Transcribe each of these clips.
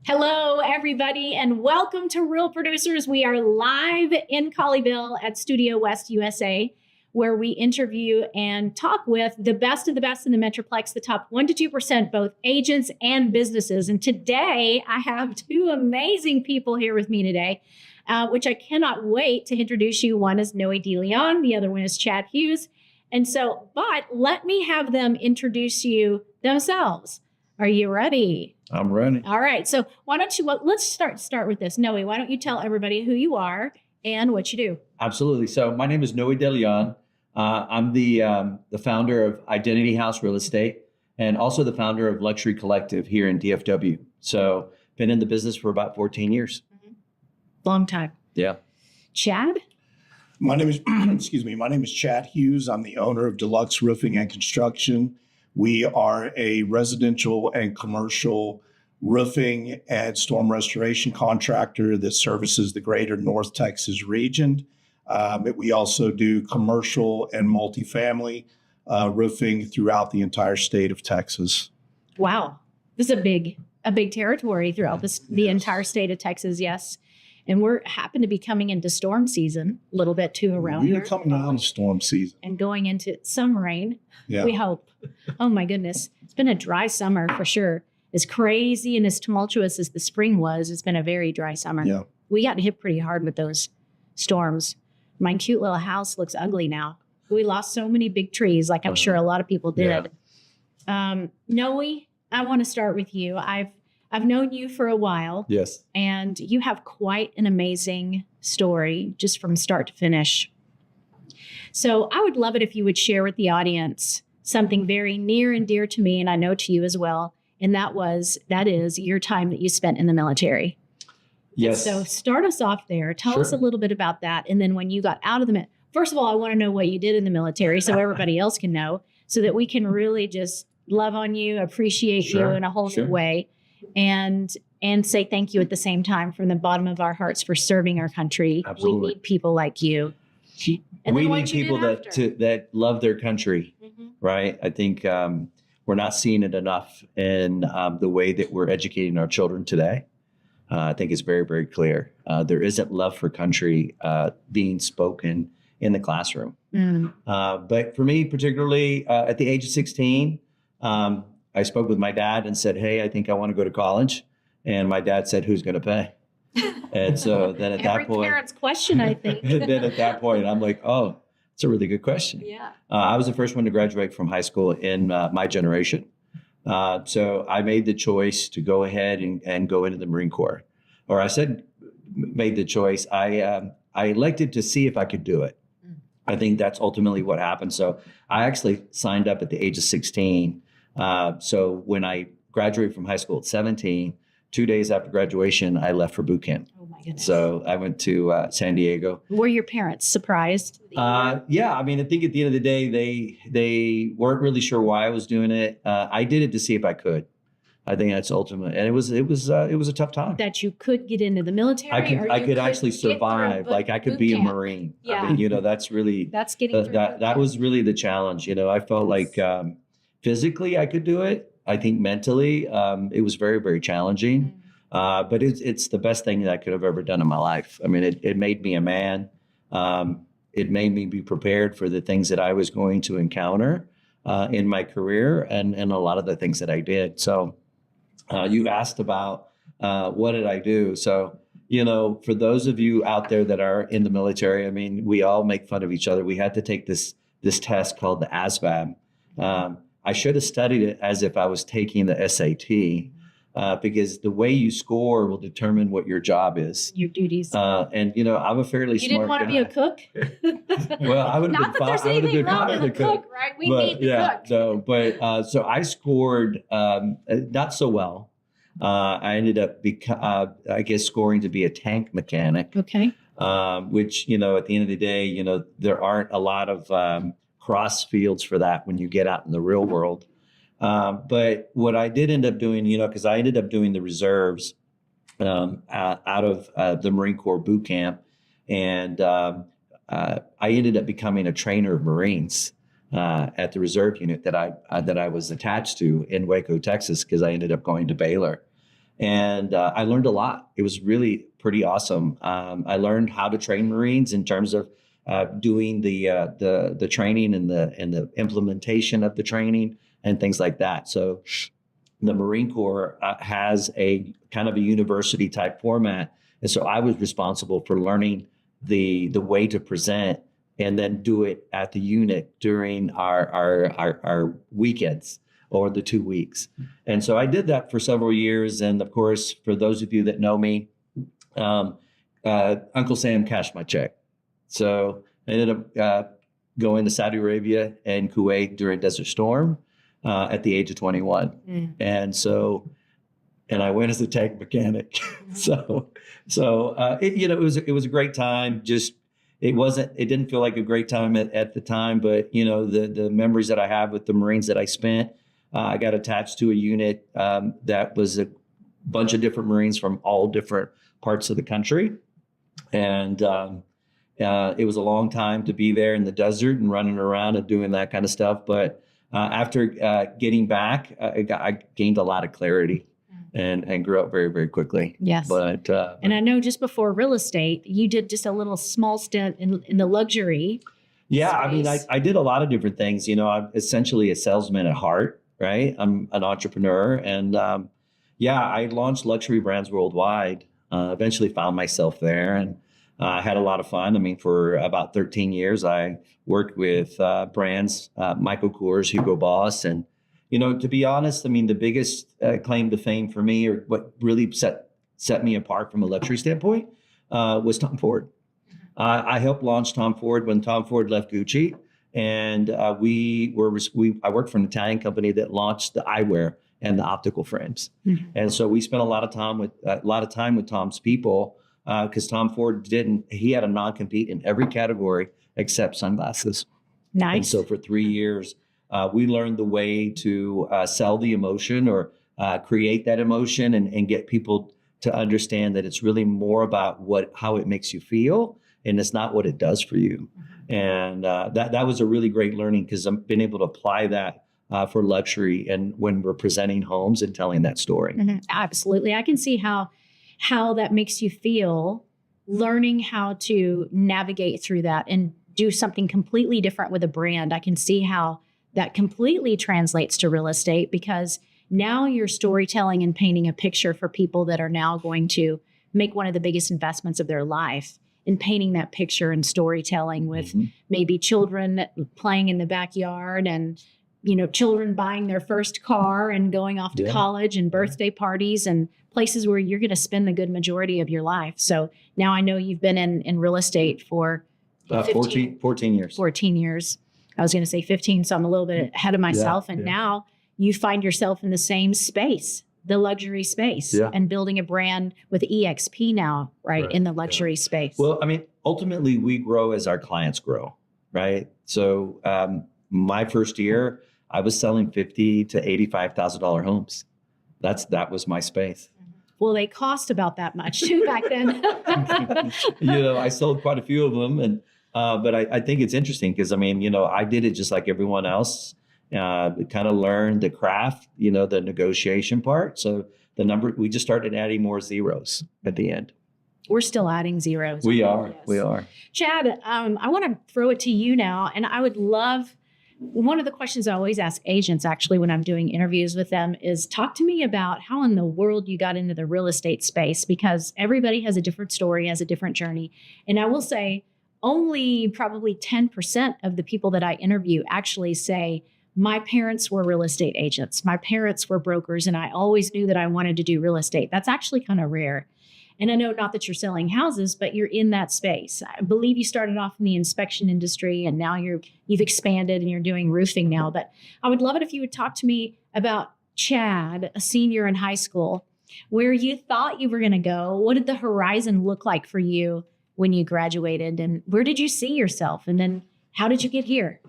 Hello, everybody, and welcome to Real Producers. We are live in Colleyville at studioUSA, where we interview and talk with the best of the best in the Metroplex, the top 1% to 2%, both agents and businesses. And today, I have two amazing people here with me today, which I cannot wait to introduce you. One is Noe De Leon, the other one is Chad Hughes. But let me have them introduce you themselves. Are you ready? I'm ready. All right. So why don't you, let's start with this. Noe, why don't you tell everybody who you are and what you do? Absolutely. So my name is Noe De Leon. I'm the founder of Identity House Real Estate and also the founder of Luxury Collective here in DFW. So been in the business for about 14 years. Long time. Yeah. Chad? My name is, my name is Chad Hughes. I'm the owner of Deluxe Roofing and Construction. We are a residential and commercial roofing and storm restoration contractor that services the greater North Texas region. We also do commercial and multifamily roofing throughout the entire state of Texas. Wow. This is a big territory throughout the entire state of Texas. Yes. And we're happen to be coming into storm season a little bit too around here. We are coming out of storm season. And going into some rain, Yeah. we hope. Oh my goodness. It's been a dry summer for sure. As crazy and as tumultuous as the spring was, it's been a very dry summer. Yeah. We got hit pretty hard with those storms. My cute little house looks ugly now. We lost so many big trees, like I'm sure a lot of people did. Noe, I want to start with you. I've known you for a while. Yes. And you have quite an amazing story just from start to finish. So I would love it if you would share with the audience something very near and dear to me, and I know to you as well. And that is your time that you spent in the military. Yes. So start us off there. Tell us a little bit about that. And then when you got out of the first of all, I want to know what you did in the military so everybody else can know, so that we can really just love on you, appreciate you in a whole new way. And say thank you at the same time from the bottom of our hearts for serving our country. Absolutely. We need people like you. And we need people that love their country, right? I think we're not seeing it enough in the way that we're educating our children today. I think it's very, very clear. There isn't love for country being spoken in the classroom. But for me, particularly at the age of 16, I spoke with my dad and said, hey, I think I want to go to college. And my dad said, who's going to pay? And so then at that point, parent's question, I think. then at that point, I'm like, oh, it's a really good question. Yeah. I was the first one to graduate from high school in my generation. So I made the choice to go ahead and go into the Marine Corps. Or I made the choice. I elected to see if I could do it. I think that's ultimately what happened. So I actually signed up at the age of 16. So when I graduated from high school at 17, 2 days after graduation, I left for boot camp. Oh my goodness. So I went to San Diego. Were your parents surprised? Yeah. I mean, I think at the end of the day, they weren't really sure why I was doing it. I did it to see if I could. I think that's ultimate. And it was a tough time. That you could get into the military? I could actually survive. Like I could be a Marine. Yeah. I mean, that's really, that was really the challenge. I felt like physically I could do it. I think mentally it was very, very challenging. But it's the best thing that I could have ever done in my life. I mean, it made me a man. It made me be prepared for the things that I was going to encounter in my career and a lot of the things that I did. So you asked about what did I do? So, for those of you out there that are in the military, I mean, we all make fun of each other. We had to take this test called the ASVAB. I should have studied it as if I was taking the SAT. Because the way you score will determine what your job is. Your duties. And, I'm a fairly smart guy. You didn't want to be a cook? Well, I would have been fine. Not that there's anything wrong with a cook, right? We need the cook. So I scored not so well. I ended up, scoring to be a tank mechanic. Okay. Which, at the end of the day, there aren't a lot of cross fields for that when you get out in the real world. But what I did end up doing, because I ended up doing the reserves out of the Marine Corps boot camp, and I ended up becoming a trainer of Marines at the reserve unit that I was attached to in Waco, Texas, because I ended up going to Baylor. And I learned a lot. It was really pretty awesome. I learned how to train Marines in terms of doing the training and the implementation of the training and things like that. So the Marine Corps has a kind of a university type format. And so I was responsible for learning the way to present and then do it at the unit during our weekends or the 2 weeks. And so I did that for several years. And of course, for those of you that know me, Uncle Sam cashed my check. So I ended up going to Saudi Arabia and Kuwait during Desert Storm at the age of 21. And I went as a tank mechanic. It was a great time. Just, it didn't feel like a great time at the time, but the memories that I have with the Marines that I spent, I got attached to a unit that was a bunch of different Marines from all different parts of the country. And it was a long time to be there in the desert and running around and doing that kind of stuff. But after getting back, I gained a lot of clarity and grew up very, very quickly. Yes. But and I know just before real estate, you did just a little small stint in the luxury. Yeah, space. I mean, I did a lot of different things. I'm essentially a salesman at heart, right? I'm an entrepreneur. And I launched luxury brands worldwide. Eventually found myself there and had a lot of fun. I mean, for about 13 years, I worked with brands, Michael Kors, Hugo Boss. And, to be honest, I mean, the biggest claim to fame for me, or what really set me apart from a luxury standpoint, was Tom Ford. I helped launch Tom Ford when Tom Ford left Gucci. And I worked for an Italian company that launched the eyewear and the optical frames. Mm-hmm. And so we spent a lot of time with Tom's people, because Tom Ford he had a non-compete in every category except sunglasses. Nice. And so for 3 years, we learned the way to sell the emotion or create that emotion and get people to understand that it's really more about how it makes you feel, and it's not what it does for you. Mm-hmm. And that was a really great learning, because I've been able to apply that for luxury and when we're presenting homes and telling that story. Mm-hmm. Absolutely. I can see how that makes you feel, learning how to navigate through that and do something completely different with a brand. I can see how that completely translates to real estate, because now you're storytelling and painting a picture for people that are now going to make one of the biggest investments of their life in painting that picture and storytelling with maybe children playing in the backyard and children buying their first car and going off to college and birthday parties and places where you're going to spend the good majority of your life. So now I know you've been in real estate for 14 years. 14 years. I was going to say 15, so I'm a little bit ahead of myself. Now you find yourself in the same space, the luxury space, and building a brand with EXP now, right, in the luxury space. Well, I mean, ultimately, we grow as our clients grow, right? So my first year, I was selling $50,000 to $85,000 homes. That was my space. Well, they cost about that much too back then. I sold quite a few of them, and but I think it's interesting because I mean, I did it just like everyone else. Kind of learned the craft, the negotiation part. So we just started adding more zeros at the end. We're still adding zeros. We are. Yes. We are. Chad, I want to throw it to you now, and I would love. One of the questions I always ask agents, actually, when I'm doing interviews with them is talk to me about how in the world you got into the real estate space, because everybody has a different story, has a different journey. And I will say only probably 10% of the people that I interview actually say, my parents were real estate agents. My parents were brokers, and I always knew that I wanted to do real estate. That's actually kind of rare. And I know not that you're selling houses, but you're in that space. I believe you started off in the inspection industry, and now you've expanded and you're doing roofing now. But I would love it if you would talk to me about Chad, a senior in high school, where you thought you were going to go. What did the horizon look like for you when you graduated, and where did you see yourself? And then how did you get here?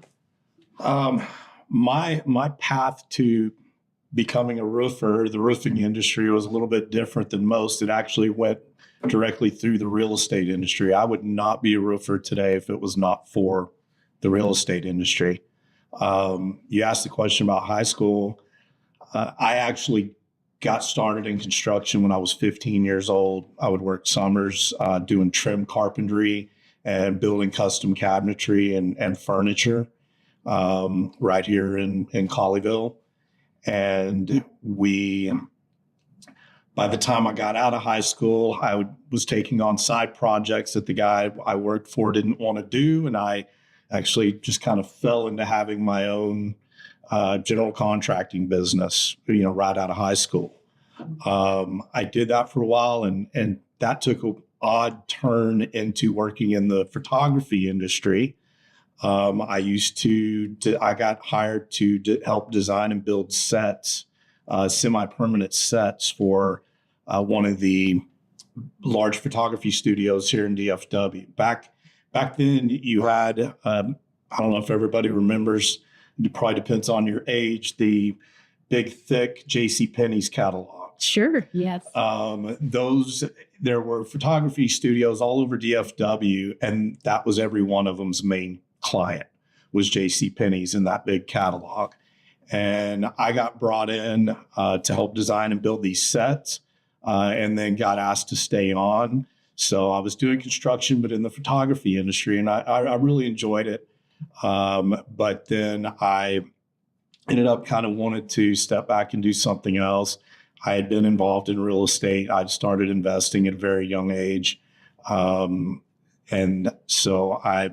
My path to becoming a roofer, the roofing industry, was a little bit different than most. It actually went directly through the real estate industry. I would not be a roofer today if it was not for the real estate industry. You asked the question about high school. I actually got started in construction when I was 15 years old. I would work summers doing trim carpentry and building custom cabinetry and furniture right here in Colleyville. And by the time I got out of high school, I was taking on side projects that the guy I worked for didn't want to do. And I actually just kind of fell into having my own general contracting business, right out of high school. I did that for a while, and that took an odd turn into working in the photography industry. I got hired to help design and build sets, semi-permanent sets for one of the large photography studios here in DFW. Back then, you had, I don't know if everybody remembers, it probably depends on your age, the big, thick JCPenney's catalog. Sure, yes. There were photography studios all over DFW, and that was every one of them's main client was JCPenney's in that big catalog. And I got brought in to help design and build these sets, and then got asked to stay on. So I was doing construction, but in the photography industry, and I really enjoyed it. But then I ended up kind of wanted to step back and do something else. I had been involved in real estate. I'd started investing at a very young age. And so I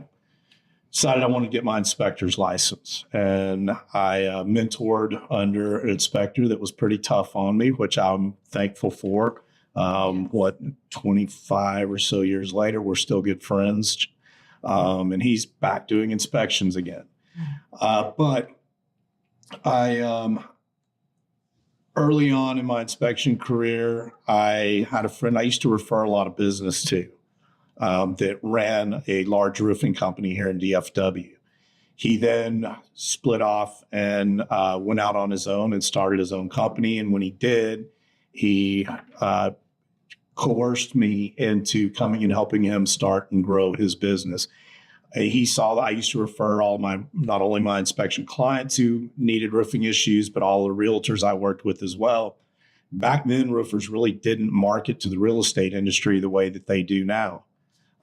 decided I wanted to get my inspector's license. And I mentored under an inspector that was pretty tough on me, which I'm thankful for. 25 or so years later, we're still good friends. And he's back doing inspections again. But I... Early on in my inspection career, I had a friend I used to refer a lot of business to that ran a large roofing company here in DFW. He then split off and went out on his own and started his own company. And when he did, he coerced me into coming and helping him start and grow his business. He saw that I used to refer not only my inspection clients who needed roofing issues, but all the realtors I worked with as well. Back then, roofers really didn't market to the real estate industry the way that they do now.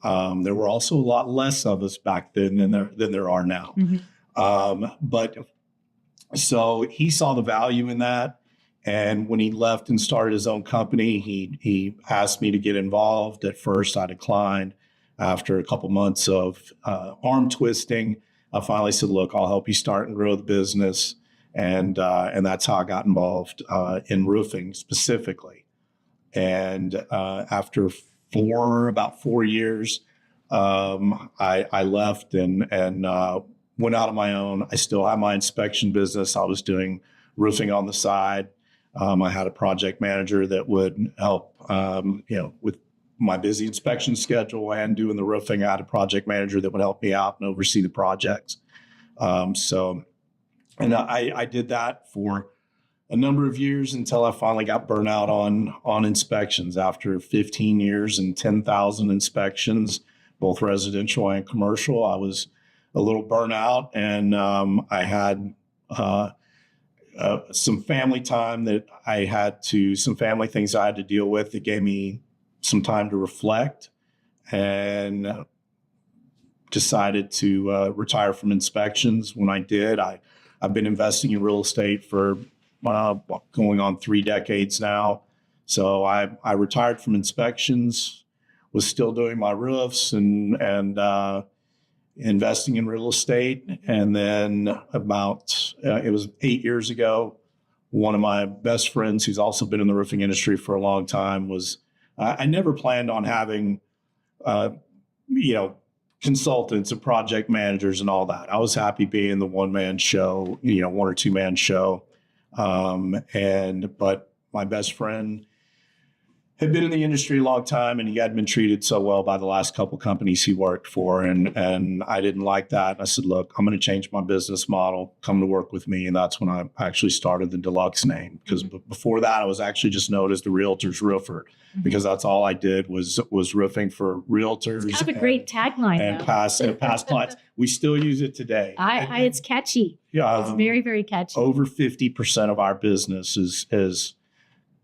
There were also a lot less of us back then than there are now. Mm-hmm. But so he saw the value in that. And when he left and started his own company, he asked me to get involved. At first, I declined. After a couple months of arm twisting, I finally said, look, I'll help you start and grow the business. And that's how I got involved in roofing specifically. And after about 4 years, I left and went out on my own. I still have my inspection business. I was doing roofing on the side. I had a project manager that would help, with my busy inspection schedule and doing the roofing. I had a project manager that would help me out and oversee the projects. I did that for a number of years until I finally got burnt out on inspections. After 15 years and 10,000 inspections, both residential and commercial, I was a little burnt out, and I had some family time some family things I had to deal with that gave me some time to reflect, and decided to retire from inspections. When I did, I've been investing in real estate for going on 3 decades now. So I retired from inspections, was still doing my roofs and investing in real estate. And then it was 8 years ago, one of my best friends who's also been in the roofing industry for a long time I never planned on having, consultants and project managers and all that. I was happy being the one-man show, 1 or 2 man show. But my best friend had been in the industry a long time, and he had been treated so well by the last couple companies he worked for. And I didn't like that. And I said, look, I'm going to change my business model, come to work with me. And that's when I actually started the Deluxe name, because before that, I was actually just known as the Realtor's Roofer, because that's all I did was roofing for realtors. It's kind of a great tagline. And past clients. We still use it today. It's catchy. Yeah. It's very, very catchy. Over 50% of our business is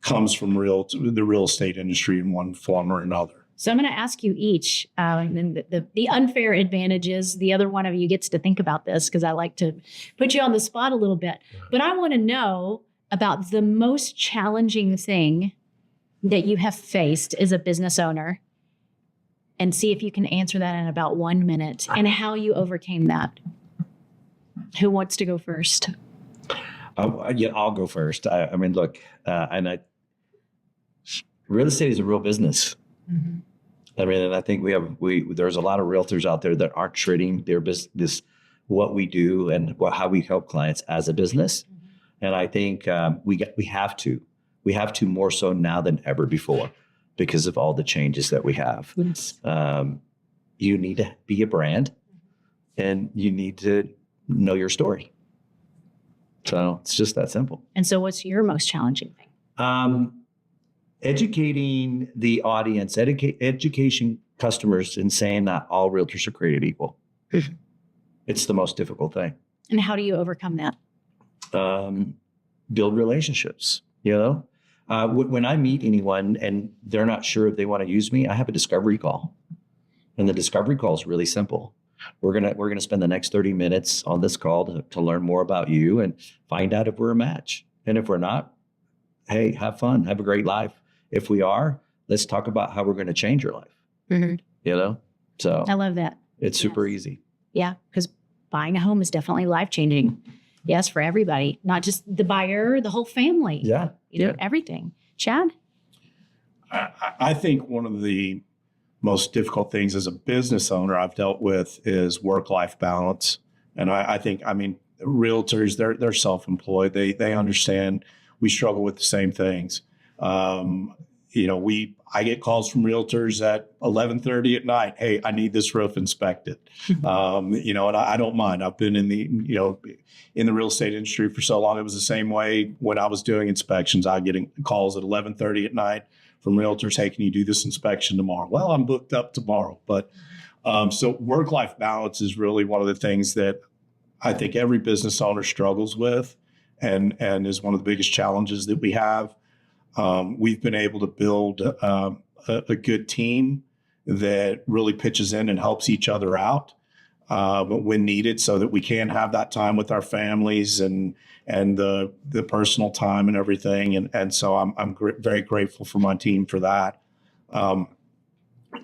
comes from the real estate industry in one form or another. So I'm going to ask you each, and the unfair advantage is the other one of you gets to think about this because I like to put you on the spot a little bit. But I want to know about the most challenging thing that you have faced as a business owner and see if you can answer that in about 1 minute and how you overcame that. Who wants to go first? Yeah, I'll go first. I mean, look, real estate is a real business. Mm-hmm. I mean, and I think there's a lot of realtors out there that aren't treating their business, what we do and how we help clients as a business. Mm-hmm. And I think we have to more so now than ever before because of all the changes that we have. Yes. You need to be a brand and you need to know your story. So it's just that simple. And so what's your most challenging thing? Educating the audience, education customers and saying that all realtors are created equal. It's the most difficult thing. And how do you overcome that? Build relationships, when I meet anyone and they're not sure if they want to use me, I have a discovery call. And the discovery call is really simple. We're gonna spend the next 30 minutes on this call to learn more about you and find out if we're a match. And if we're not, hey, have fun, have a great life. If we are, let's talk about how we're going to change your life. Mm-hmm. So I love that. It's super easy. Yeah, because buying a home is definitely life changing. Yes, for everybody, not just the buyer, the whole family. Yeah, everything. Chad, I think one of the most difficult things as a business owner I've dealt with is work-life balance. And I think, realtors, they're self-employed. They understand we struggle with the same things. I get calls from realtors at 11:30 at night. Hey, I need this roof inspected. And I don't mind. I've been in the real estate industry for so long. It was the same way when I was doing inspections. I getting calls at 11:30 at night from realtors. Hey, can you do this inspection tomorrow? Well, I'm booked up tomorrow. But so work-life balance is really one of the things that I think every business owner struggles with and is one of the biggest challenges that we have. We've been able to build a good team that really pitches in and helps each other out when needed so that we can have that time with our families and the personal time and everything. And so I'm very grateful for my team for that.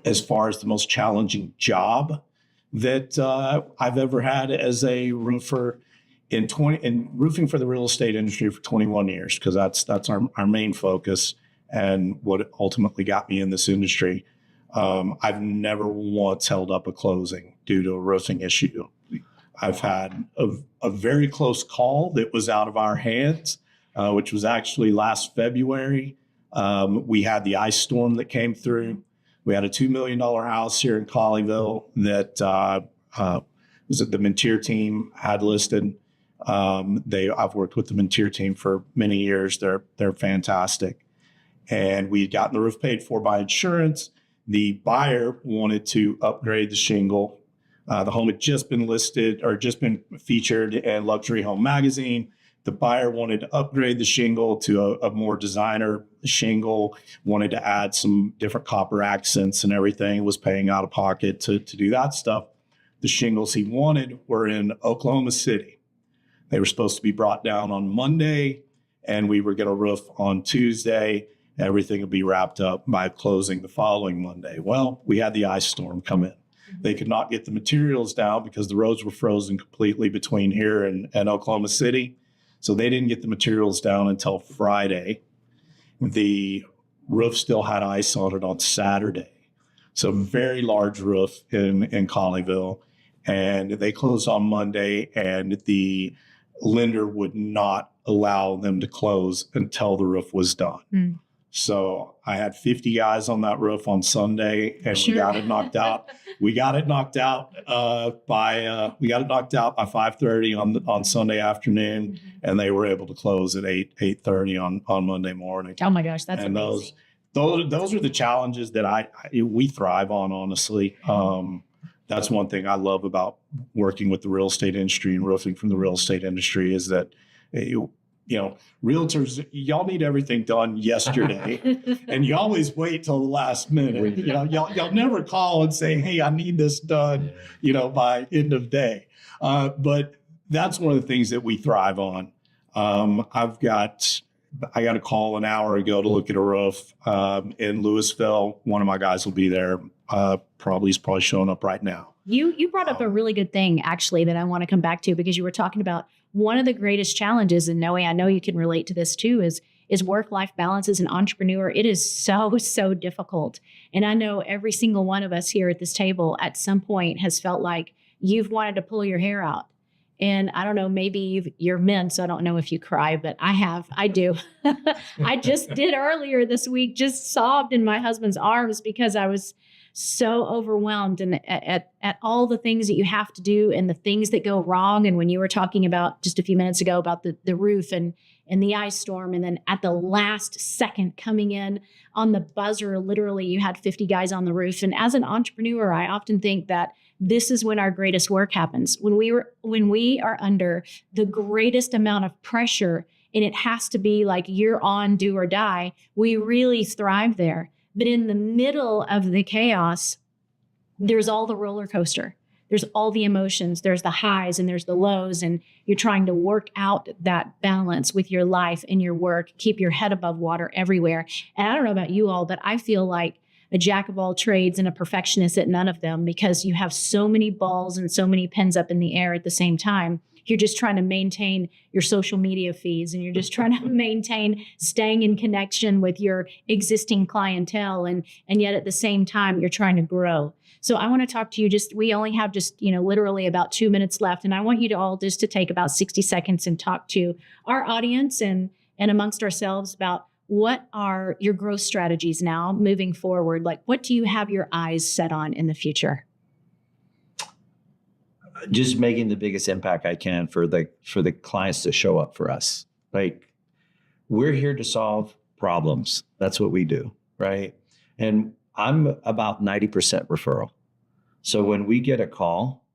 As far as the most challenging job that I've ever had as a roofer, in roofing for the real estate industry for 21 years, because that's our main focus and what ultimately got me in this industry. I've never once held up a closing due to a roofing issue. I've had a very close call that was out of our hands, which was actually last February. We had the ice storm that came through. We had a $2 million house here in Colleyville that was the Mentir team had listed. I've worked with the Mentir team for many years. They're fantastic. And we had gotten the roof paid for by insurance. The buyer wanted to upgrade the shingle. The home had just been listed or just been featured in Luxury Home Magazine. The buyer wanted to upgrade the shingle to a more designer shingle, wanted to add some different copper accents and everything, was paying out of pocket to do that stuff. The shingles he wanted were in Oklahoma City. They were supposed to be brought down on Monday, and we were going to roof on Tuesday. Everything would be wrapped up by closing the following Monday. Well, we had the ice storm come in. They could not get the materials down because the roads were frozen completely between here and Oklahoma City. So they didn't get the materials down until Friday. The roof still had ice on it on Saturday. So very large roof in Colleyville. And they closed on Monday, and the lender would not allow them to close until the roof was done. Mm. So I had 50 guys on that roof on Sunday, and we got it knocked out. We got it knocked out by 5:30 on Sunday afternoon, and they were able to close at 8:30 on Monday morning. Oh my gosh, that's and amazing. Those are the challenges that we thrive on, honestly. That's one thing I love about working with the real estate industry and roofing from the real estate industry is that realtors, y'all need everything done yesterday, and you always wait till the last minute. Y'all never call and say, "Hey, I need this done," by end of day. But that's one of the things that we thrive on. I got a call an hour ago to look at a roof in Louisville. One of my guys will be there. He's probably showing up right now. You brought up a really good thing, actually, that I want to come back to, because you were talking about one of the greatest challenges, and Noe, I know you can relate to this too, is work-life balance as an entrepreneur. It is so difficult. And I know every single one of us here at this table at some point has felt like you've wanted to pull your hair out. And I don't know, maybe you're men, so I don't know if you cry, but I do. I just did earlier this week, just sobbed in my husband's arms because I was so overwhelmed and at all the things that you have to do and the things that go wrong. And when you were talking about just a few minutes ago about the roof and the ice storm, and then at the last second coming in on the buzzer, literally you had 50 guys on the roof. And as an entrepreneur, I often think that this is when our greatest work happens, when we are under the greatest amount of pressure, and it has to be like you're on do or die. We really thrive there. But in the middle of the chaos, there's all the roller coaster. There's all the emotions. There's the highs and there's the lows. And you're trying to work out that balance with your life and your work, keep your head above water everywhere. And I don't know about you all, but I feel like a jack of all trades and a perfectionist at none of them, because you have so many balls and so many pens up in the air at the same time. You're just trying to maintain your social media feeds, and you're just trying to maintain staying in connection with your existing clientele. And yet at the same time, you're trying to grow. So I want to talk to you we only have literally about 2 minutes left. And I want you to all just to take about 60 seconds and talk to our audience and amongst ourselves about what are your growth strategies now moving forward? Like, what do you have your eyes set on in the future? Just making the biggest impact I can for the clients to show up for us. Like, we're here to solve problems. That's what we do, right? And I'm about 90% referral. So when we get a call,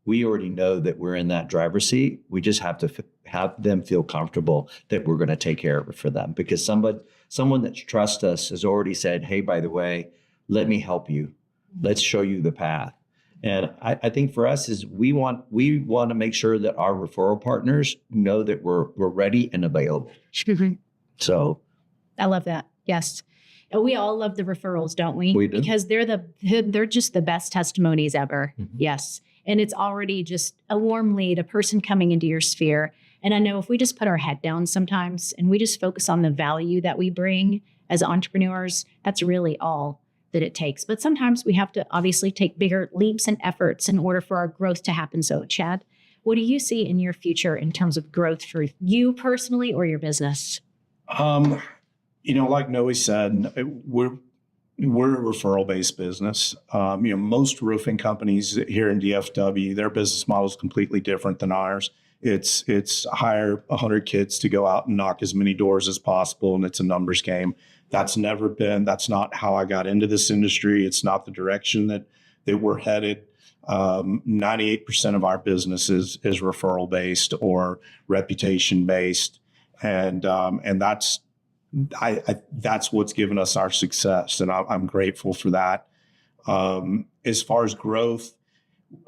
we already know that we're in that driver's seat. We just have to have them feel comfortable that we're going to take care of it for them, because someone that trusts us has already said, "Hey, by the way, let me help you. Let's show you the path." And I think for us is we want to make sure that our referral partners know that we're ready and available. So I love that. Yes. And we all love the referrals, don't we? We do. Because they're just the best testimonies ever. Mm-hmm. Yes. And it's already just a warm lead, a person coming into your sphere. And I know if we just put our head down sometimes and we just focus on the value that we bring as entrepreneurs, that's really all that it takes. But sometimes we have to obviously take bigger leaps and efforts in order for our growth to happen. So, Chad, what do you see in your future in terms of growth for you personally or your business? Like Noe said, we're a referral-based business. Most roofing companies here in DFW, their business model is completely different than ours. It's hire 100 kids to go out and knock as many doors as possible, and it's a numbers game. That's not how I got into this industry. It's not the direction that we're headed. 98% of our business is referral based or reputation based, and that's what's given us our success, and I'm grateful for that. As far as growth,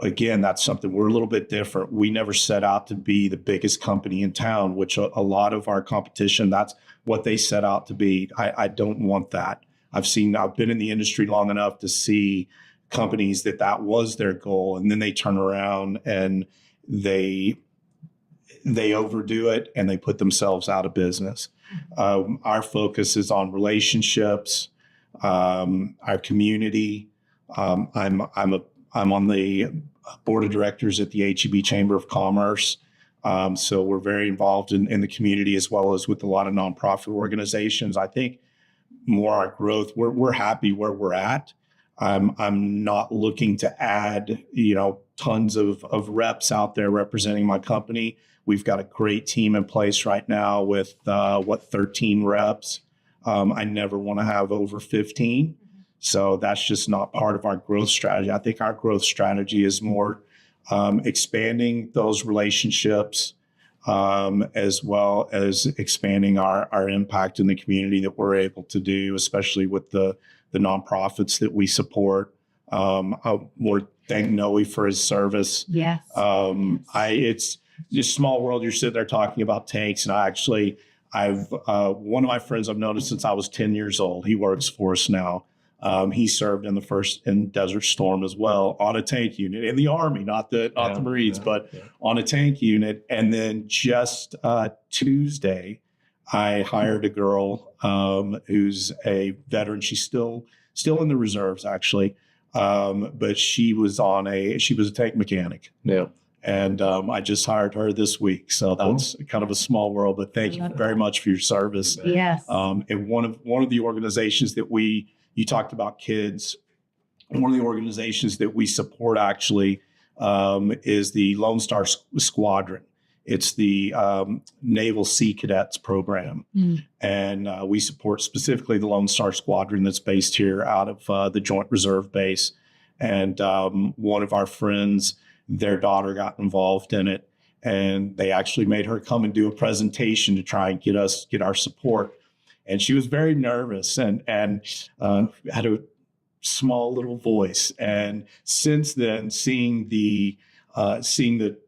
again, that's something we're a little bit different. We never set out to be the biggest company in town, which a lot of our competition, that's what they set out to be. I don't want that. I've been in the industry long enough to see companies that was their goal, and then they turn around and they overdo it and they put themselves out of business. Our focus is on relationships, our community. I'm on the board of directors at the HEB Chamber of Commerce. So we're very involved in the community as well as with a lot of nonprofit organizations. I think more our growth, we're happy where we're at. I'm not looking to add, tons of reps out there representing my company. We've got a great team in place right now with 13 reps. I never want to have over 15. So that's just not part of our growth strategy. I think our growth strategy is more expanding those relationships, as well as expanding our impact in the community that we're able to do, especially with the nonprofits that we support. I want to thank Noe for his service. Yes. It's just a small world. You're sitting there talking about tanks, and I've one of my friends I've known since I was 10 years old. He works for us now. He served in Desert Storm as well on a tank unit in the Army, not the Marines, but on a tank unit. And then just Tuesday, I hired a girl who's a veteran. She's still in the reserves, actually, but she was a tank mechanic. Yeah. And I just hired her this week. So that's kind of a small world, but thank you very much for your service. Yes. And one of the organizations that you talked about kids. One of the organizations that we support actually is the Lone Star Squadron. It's the Naval Sea Cadets program. And we support specifically the Lone Star Squadron that's based here out of the Joint Reserve Base. And one of our friends, their daughter got involved in it, and they actually made her come and do a presentation to try and get our support. And she was very nervous and had a small little voice. And since then, seeing the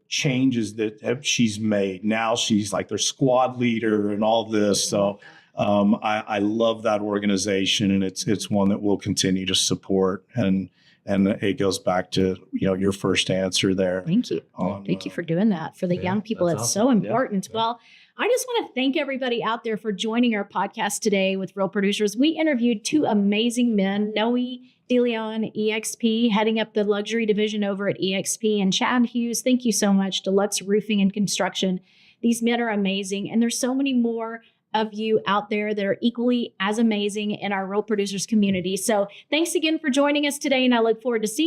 changes that she's made, now she's like their squad leader and all this. So I love that organization, and it's one that we'll continue to support. And it goes back to, your first answer there. Thank you. Thank you for doing that for the young people. It's awesome. So important. Yeah. Well, I just want to thank everybody out there for joining our podcast today with Real Producers. We interviewed two amazing men, Noe De Leon, EXP, heading up the luxury division over at EXP, and Chad Hughes. Thank you so much, Deluxe Roofing and Construction. These men are amazing, and there's so many more of you out there that are equally as amazing in our Real Producers community. So thanks again for joining us today, and I look forward to seeing you